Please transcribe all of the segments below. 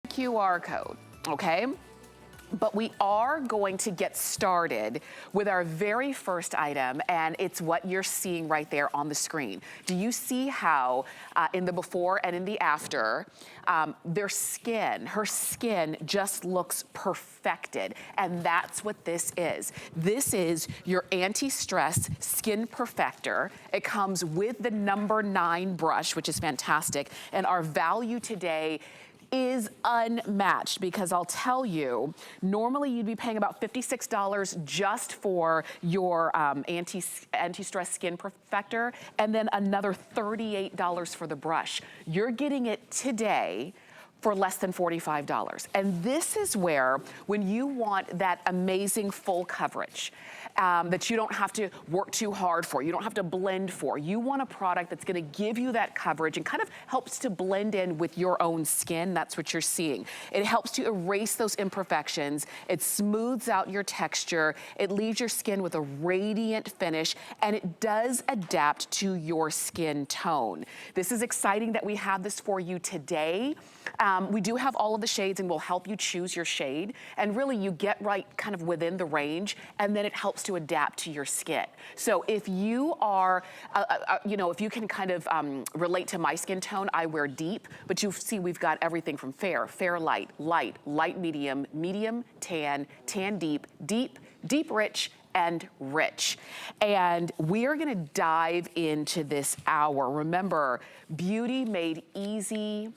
QR code, okay? But we are going to get started with our very first item, and it's what you're seeing right there on the screen. Do you see how in the before and in the after, her skin just looks perfected, and that's what this is. This is your anti-stress skin perfector. It comes with the number 9 brush, which is fantastic, and our value today is unmatched, because I'll tell you, normally you'd be paying about $56 just for your anti-stress skin perfector, and then another $38 for the brush. You're getting it today for less than $45. And this is where, when you want that amazing full coverage, that you don't have to work too hard for, you don't have to blend for, you want a product that's gonna give you that coverage and kind of helps to blend in with your own skin. That's what you're seeing. It helps to erase those imperfections, it smooths out your texture, it leaves your skin with a radiant finish, and it does adapt to your skin tone. This is exciting that we have this for you today. We do have all of the shades, and we'll help you choose your shade, and really you get right kind of within the range, and then it helps to adapt to your skin. So if you are, you know, if you can kind of relate to my skin tone, I wear deep, but you see we've got everything from fair, fair light, light, light medium, medium tan, tan deep, deep, deep rich, and rich. And we are gonna dive into this hour. Remember, beauty made easy,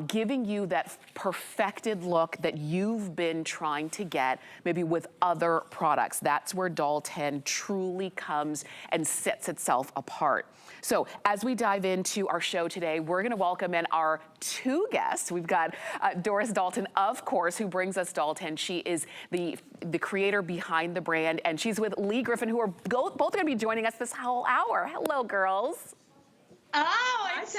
giving you that perfected look that you've been trying to get, maybe with other products. That's where Doll 10 truly comes and sets itself apart. So as we dive into our show today, we're gonna welcome in our 2 guests. We've got Doris Dalton, of course, who brings us Doll 10. She is the creator behind the brand, and she's with Lee Griffin, who are both gonna be joining us this whole hour. Hello, girls. Oh, it's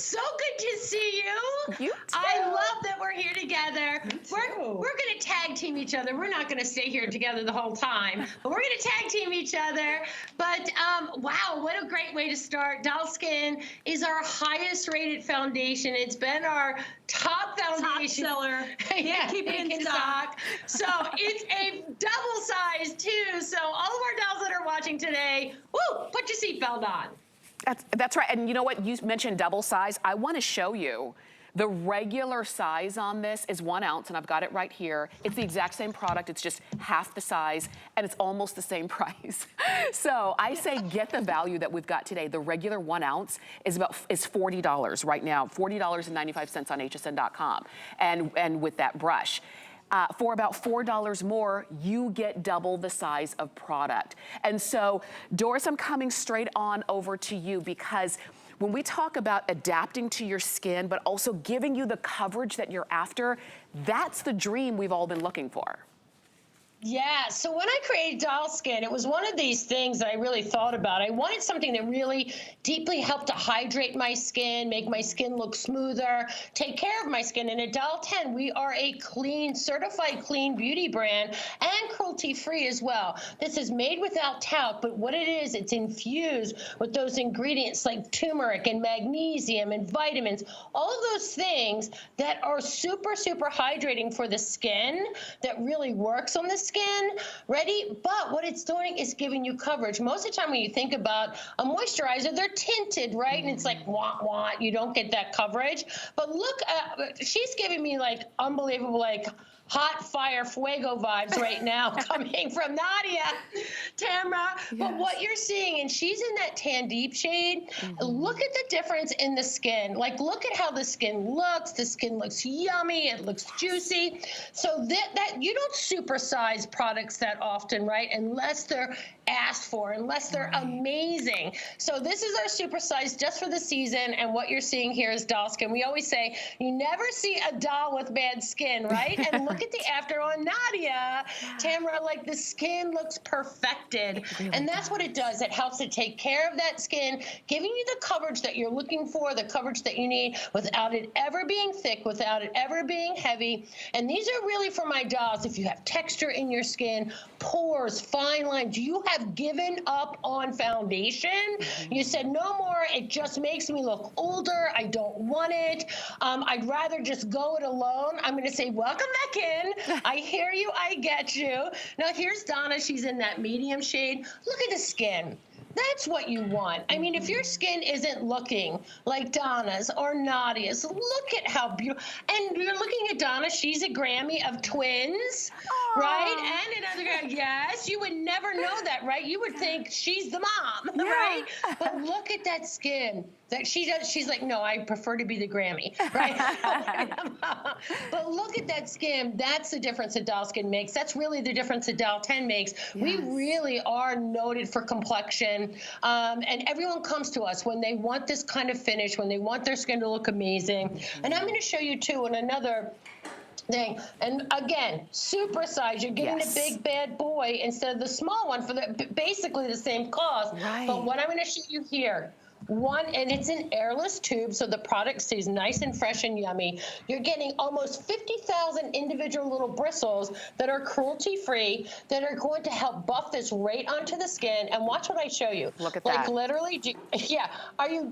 so good to see you. You too. I love that we're here together. We're going to tag team each other. We're not going to stay here together the whole time, but we're going to tag team each other. But wow, what a great way to start. Doll Skin is our highest rated foundation. It's been our top foundation. Top seller. Yeah, keep it in stock. So it's a double size too. So all of our dolls that are watching today, woo, put your seatbelt on. That's right, and you know what, you mentioned double size. I wanna show you. The regular size on this is 1 ounce, and I've got it right here. It's the exact same product, it's just half the size, and it's almost the same price. So I say get the value that we've got today. The regular 1 ounce is $40 right now, $40.95 on hsn.com, and with that brush. For about $4 more, you get double the size of product. And so, Doris, I'm coming straight on over to you, because when we talk about adapting to your skin, but also giving you the coverage that you're after, that's the dream we've all been looking for. Yeah, so when I created Doll Skin, it was one of these things that I really thought about. I wanted something that really deeply helped to hydrate my skin, make my skin look smoother, take care of my skin. And at Doll 10, we are a clean, certified clean beauty brand, and cruelty-free as well. This is made without talc, but what it is, it's infused with those ingredients like turmeric and magnesium and vitamins, all of those things that are super, super hydrating for the skin, that really works on the skin. Ready? But what it's doing is giving you coverage. Most of the time when you think about a moisturizer, they're tinted, right? And it's like, wah, you don't get that coverage. But look, she's giving me like unbelievable, like hot fire fuego vibes right now coming from Nadia, Tamara. Yes. But what you're seeing, and she's in that tan deep shade, look at the difference in the skin. Like, look at how the skin looks. The skin looks yummy. It looks juicy. So that you don't supersize products that often, right? Unless they're asked for, unless they're amazing. So this is our supersize just for the season, and what you're seeing here is doll skin. We always say, you never see a doll with bad skin, right? And look at the after on Nadia, Tamara, like the skin looks perfected. Really and that's what it does. It helps to take care of that skin, giving you the coverage that you're looking for, the coverage that you need, without it ever being thick, without it ever being heavy. And these are really for my dolls. If you have texture in in your skin, pores, fine lines. You have given up on foundation. You said, no more. It just makes me look older. I don't want it. I'd rather just go it alone. I'm going to say, welcome back in. I hear you. I get you. Now, here's Donna. She's in that medium shade. Look at the skin. That's what you want. I mean, if your skin isn't looking like Donna's or Nadia's, look at how beautiful. And you're looking at Donna. She's a Grammy of twins, right? And another Grammy. Yes, you would never know that, right? You would think she's the mom, right? But look at that skin that she does. She's like, no, I prefer to be the Grammy, right? But look at that skin. That's the difference that Doll Skin makes. That's really the difference that Doll 10 makes. Yes. We really are noted for complexion. And everyone comes to us when they want this kind of finish, when they want their skin to look amazing. And I'm going to show you, too, in another thing. And again, supersize. You're getting the big bad boy instead of the small one for basically the same cost. Right. But what I'm going to show you here, and it's an airless tube, so the product stays nice and fresh and yummy. You're getting almost 50,000 individual little bristles that are cruelty-free, that are going to help buff this right onto the skin. And watch what I show you. Look at that. Like literally, do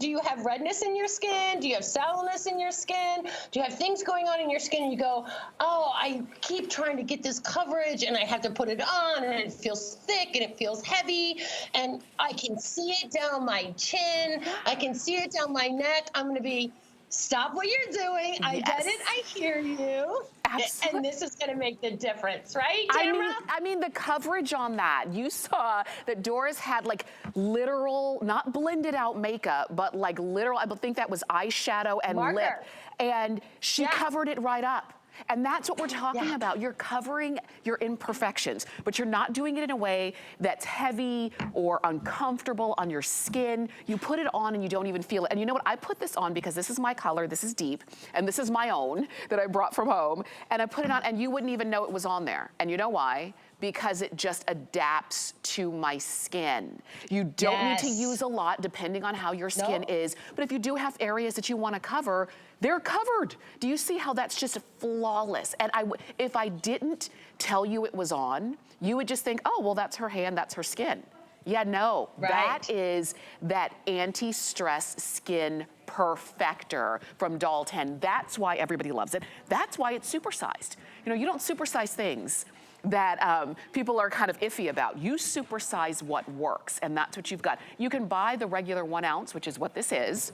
you have redness in your skin? Do you have sallowness in your skin? Do you have things going on in your skin and you go, oh, I keep trying to get this coverage and I have to put it on and it feels thick and it feels heavy and I can see it down my chin. I can see it down my neck. I'm going to be, stop what you're doing. I get it. I hear you. Absolutely. And this is going to make the difference, right, Tamara? I mean, the coverage on that. You saw that Doris had like literal, not blended out makeup, but like literal, I think that was eyeshadow and lip. And she covered it right up. And that's what we're talking about. You're covering your imperfections, but you're not doing it in a way that's heavy or uncomfortable on your skin. You put it on and you don't even feel it. And you know what? I put this on because this is my color, this is deep, and this is my own that I brought from home. And I put it on and you wouldn't even know it was on there. And you know why? Because it just adapts to my skin. You don't need to use a lot depending on how your skin is. But if you do have areas that you want to cover, they're covered. Do you see how that's just flawless? And if I didn't tell you it was on, you would just think, oh, well, that's her hand, that's her skin. Yeah, no, that is that anti-stress skin perfector from Doll 10. That's why everybody loves it. That's why it's supersized. You know, you don't supersize things that people are kind of iffy about. You supersize what works, and that's what you've got. You can buy the regular 1 ounce, which is what this is,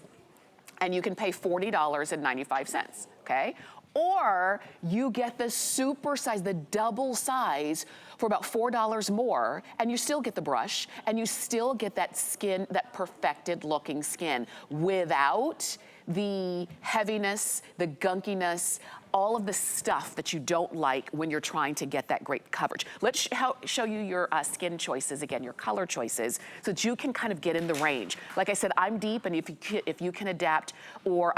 and you can pay $40.95, okay? Or you get the super size, the double size for about $4 more, and you still get the brush, and you still get that skin, that perfected looking skin without the heaviness, the gunkiness, all of the stuff that you don't like when you're trying to get that great coverage. Let's show you your skin choices again, your color choices, so that you can kind of get in the range. Like I said, I'm deep, and if you can adapt or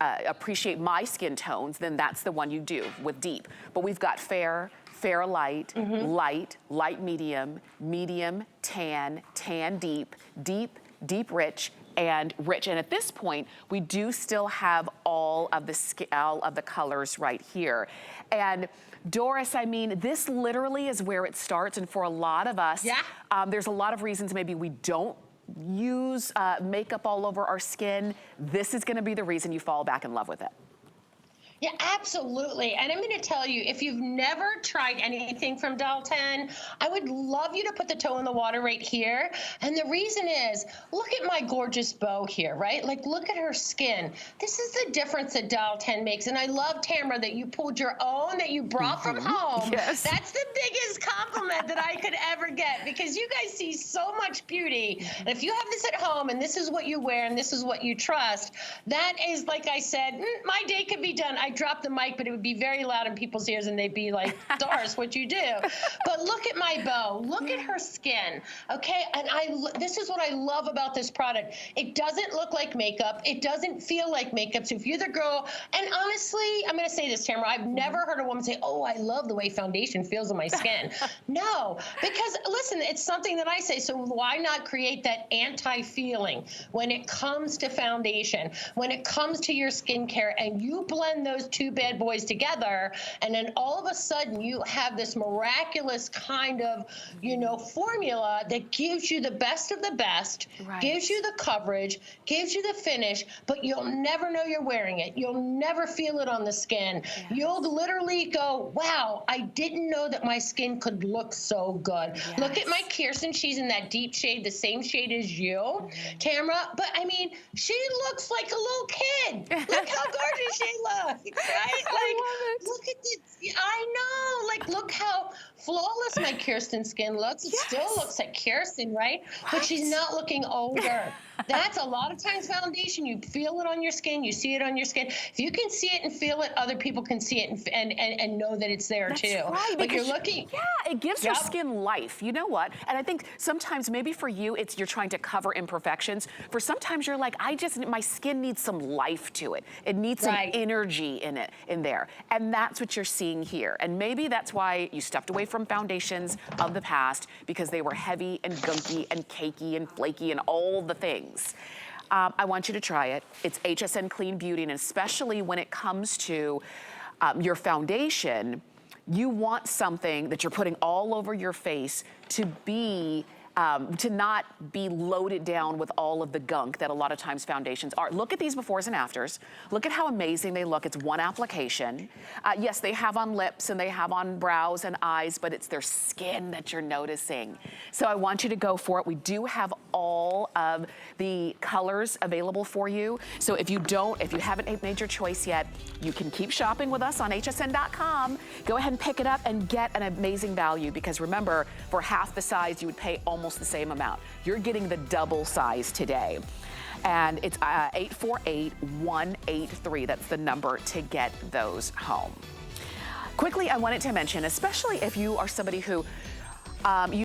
appreciate my skin tones, then that's the one you do with deep. But we've got fair, fair light, light, light medium, medium, tan, tan deep, deep, deep rich, and rich. And at this point, we do still have all of the colors right here. And Doris, I mean, this literally is where it starts. And for a lot of us, there's a lot of reasons maybe we don't use makeup all over our skin. This is gonna be the reason you fall back in love with it. Yeah, absolutely. And I'm going to tell you, if you've never tried anything from Doll 10, I would love you to put the toe in the water right here. And the reason is, look at my gorgeous bow here, right? Like, look at her skin. This is the difference that Doll 10 makes. And I love, Tamara, that you pulled your own that you brought from home. Yes. That's the biggest compliment that I could ever get, because you guys see so much beauty. And if you have this at home and this is what you wear and this is what you trust, that is, like I said, my day could be done. I dropped the mic, but it would be very loud in people's ears and they'd be like, Doris, what'd you do? But look at my bow. Look at her skin, okay? And this is what I love about this product. It doesn't look like makeup. It doesn't feel like makeup. So if you're the girl, and honestly, I'm going to say this, Tamara, I've never heard a woman say, oh, I love the way foundation feels on my skin. No, because listen, it's something that I say, so why not create that anti-feeling when it comes to foundation, when it comes to your skincare, and you blend those those two bad boys together, and then all of a sudden you have this miraculous kind of, formula that gives you the best of the best, Right. gives you the coverage, gives you the finish, but you'll never know you're wearing it. You'll never feel it on the skin. Yes. You'll literally go, wow, I didn't know that my skin could look so good. Yes. Look at my Kirsten. She's in that deep shade, the same shade as you, Tamara. But I mean, she looks like a little kid. Look how gorgeous she looks, right? I love it. Look at this. I know. Like, look how flawless my Kirsten skin looks. It still looks like Kirsten, right? But she's not looking older. That's a lot of times foundation. You feel it on your skin. You see it on your skin. If you can see it and feel it, other people can see it and know that it's there too. Right, but you're looking. Yeah, it gives your skin life. You know what? And I think sometimes maybe for you, it's you're trying to cover imperfections. For sometimes you're like, my skin needs some life to it. It needs some energy in there. And that's what you're seeing here. And maybe that's why you stepped away from foundations of the past, because they were heavy and gunky and cakey and flaky and all the things. I want you to try it. It's HSN Clean Beauty, and especially when it comes to your foundation, you want something that you're putting all over your face to be to not be loaded down with all of the gunk that a lot of times foundations are. Look at these befores and afters. Look at how amazing they look. It's one application. Yes, they have on lips and they have on brows and eyes, but it's their skin that you're noticing. So I want you to go for it. We do have all of the colors available for you. So if you haven't made your choice yet, you can keep shopping with us on hsn.com. Go ahead and pick it up and get an amazing value, because remember, for half the size, you would pay almost the same amount. You're getting the double size today. And it's 848-183. That's the number to get those home. Quickly, I wanted to mention, especially if you are somebody who you